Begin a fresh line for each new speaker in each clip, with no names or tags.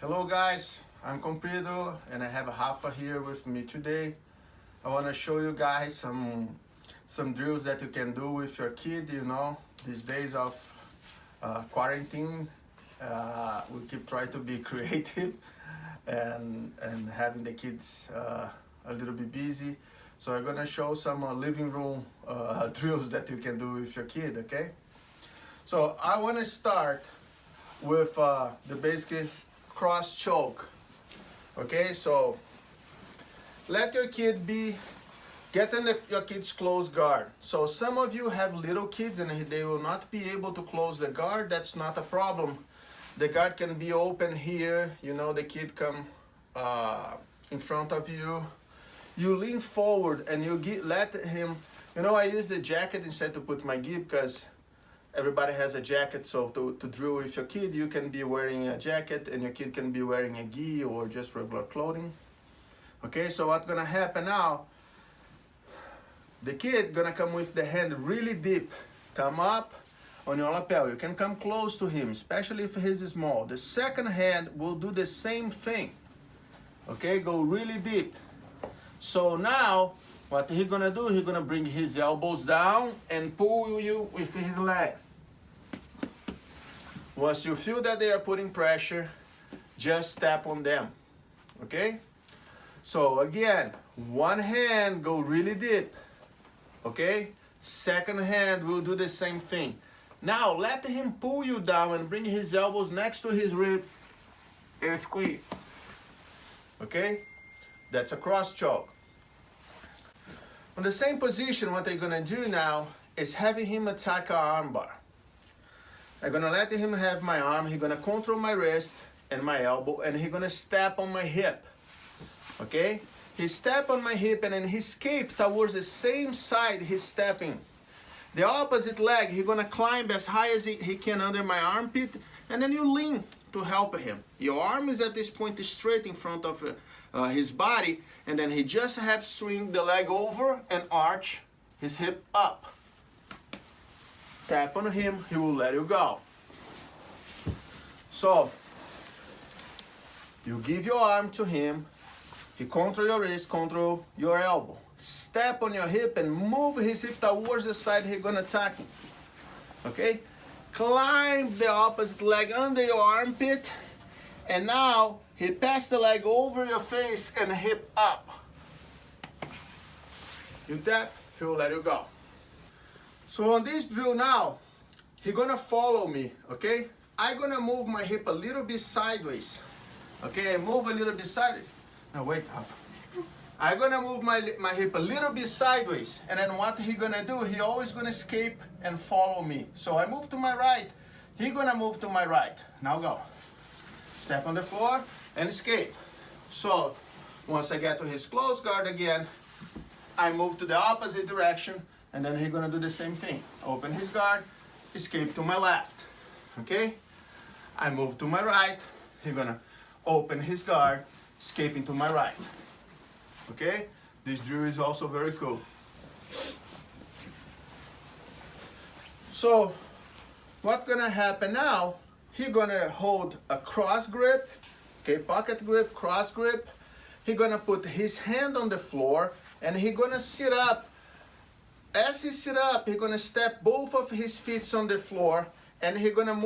Hello guys, I'm Comprido and I have Rafa here with me today. I want to show you guys some drills that you can do with your kid, these days of quarantine. We keep trying to be creative and having the kids a little bit busy. So I'm going to show some living room drills that you can do with your kid, okay? So I want to start with the basic cross choke. Okay, so let your kid get in your kid's close guard. So some of you have little kids and they will not be able to close the guard. That's not a problem. The guard can be open here. The kid come in front of you. You lean forward and you let him. I use the jacket instead to put my gi because everybody has a jacket, so to drill with your kid, you can be wearing a jacket and your kid can be wearing a gi or just regular clothing. Okay, so what's gonna happen now, the kid gonna come with the hand really deep, thumb up on your lapel. You can come close to him, especially if he's small. The second hand will do the same thing. Okay, go really deep. So now, what he's gonna do, he's gonna bring his elbows down and pull you with his legs. Once you feel that they are putting pressure, just step on them, okay? So again, one hand, go really deep, okay? Second hand will do the same thing. Now let him pull you down and bring his elbows next to his ribs and squeeze, okay? That's a cross choke. On the same position, what I'm gonna do now is having him attack our armbar. I'm gonna let him have my arm, he's gonna control my wrist and my elbow, and he's gonna step on my hip, okay? He step on my hip and then he escape towards the same side he's stepping. The opposite leg, he's gonna climb as high as he can under my armpit, and then you lean to help him. Your arm is at this point straight in front of his body, and then he just have to swing the leg over and arch his hip up. Tap on him, he will let you go. So, you give your arm to him, he control your wrist, control your elbow. Step on your hip and move his hip towards the side he's gonna attack him. Okay? Climb the opposite leg under your armpit, and now he pass the leg over your face and hip up. You tap, he will let you go. So on this drill now, he's gonna follow me, okay? I'm gonna move my hip a little bit sideways. Okay, I move a little bit sideways. Now wait, Rafa. I'm gonna move my hip a little bit sideways, and then what he gonna do, he always gonna escape and follow me. So I move to my right, he gonna move to my right. Now go. Step on the floor and escape. So once I get to his close guard again, I move to the opposite direction, and then he's gonna do the same thing. Open his guard, escape to my left. Okay? I move to my right, he's gonna open his guard, escaping to my right. Okay? This drill is also very cool. So what's gonna happen now, he's gonna hold a cross grip, okay, pocket grip, cross grip. He's gonna put his hand on the floor and he's gonna sit up. As he sit up, he's gonna step both of his feet on the floor and he's gonna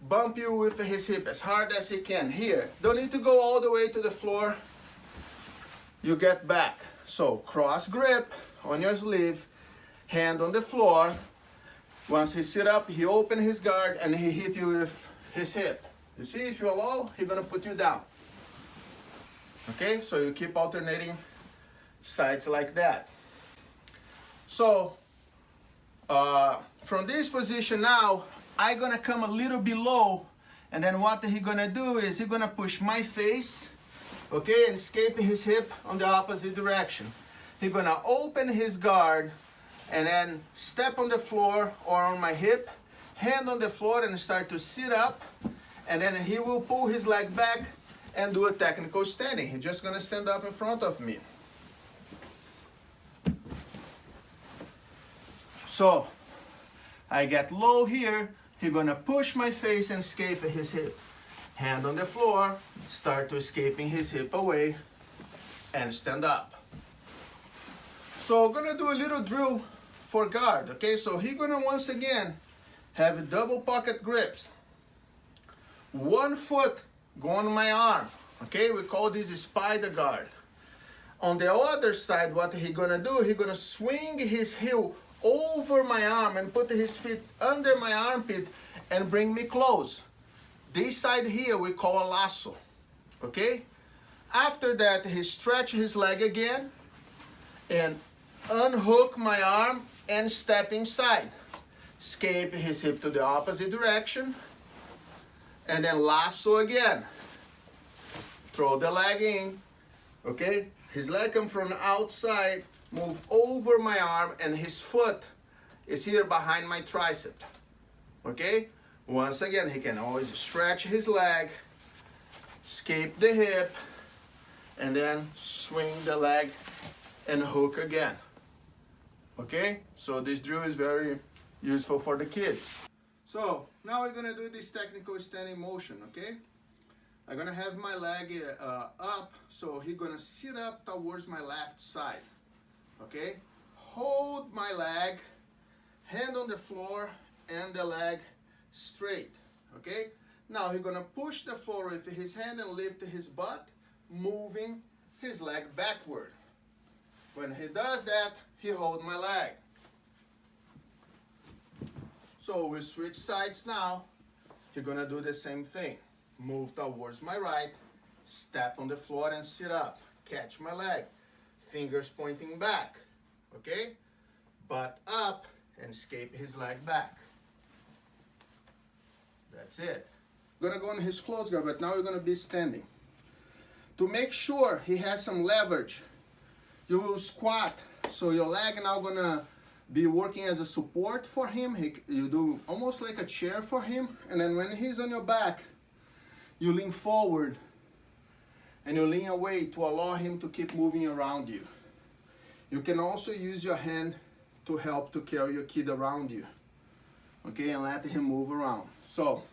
bump you with his hip as hard as he can. Here, don't need to go all the way to the floor. You get back. So cross grip on your sleeve, hand on the floor. Once he sit up, he open his guard and he hit you with his hip. You see, if you're low, he's gonna put you down. Okay, so you keep alternating sides like that. So from this position now, I'm gonna come a little below, and then what he's gonna do is he's gonna push my face, okay, and escape his hip on the opposite direction. He's gonna open his guard and then step on the floor or on my hip, hand on the floor and start to sit up, and then he will pull his leg back and do a technical standing. He's just gonna stand up in front of me. So I get low here, he's gonna push my face and escape his hip. Hand on the floor, start to escaping his hip away, and stand up. So we're gonna do a little drill for guard, okay? So he's gonna once again have double pocket grips. One foot go on my arm, okay? We call this a spider guard. On the other side, what he gonna do, he gonna swing his heel over my arm and put his feet under my armpit and bring me close. This side here we call a lasso, okay? After that, he stretch his leg again and unhook my arm and step inside. Escape his hip to the opposite direction and then lasso again. Throw the leg in, okay? His leg comes from the outside, move over my arm, and his foot is here behind my tricep, okay? Once again, he can always stretch his leg, escape the hip, and then swing the leg and hook again, okay? So this drill is very useful for the kids. So now we're gonna do this technical standing motion, okay? I'm gonna have my leg up, so he's gonna sit up towards my left side, okay? Hold my leg, hand on the floor, and the leg straight, okay? Now he's gonna push the floor with his hand and lift his butt, moving his leg backward. When he does that, he holds my leg. So we switch sides now. He's gonna do the same thing. Move towards my right, step on the floor and sit up. Catch my leg, fingers pointing back, okay? Butt up and escape his leg back. That's it. We're gonna go on his close guard, but now we're gonna be standing. To make sure he has some leverage, you will squat. So your leg now gonna be working as a support for him. You do almost like a chair for him. And then when he's on your back, you lean forward and you lean away to allow him to keep moving around you. You can also use your hand to help to carry your kid around you, okay, and let him move around. So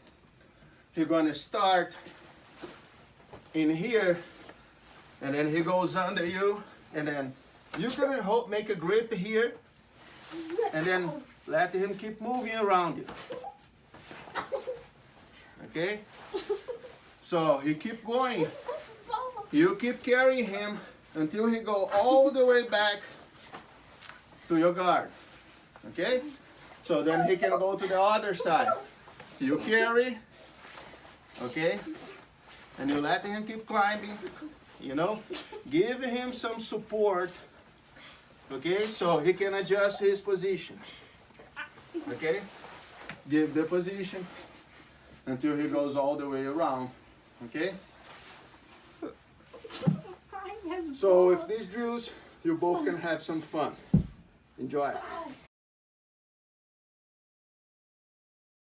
he's gonna start in here, and then he goes under you, and then you're gonna make a grip here, and then let him keep moving around you, okay? So he keep going. You keep carrying him until he go all the way back to your guard, okay? So then he can go to the other side. You carry, okay? And you let him keep climbing, you know? Give him some support, okay? So he can adjust his position, okay? Give the position until he goes all the way around, okay? So with these drills, you both can have some fun. Enjoy.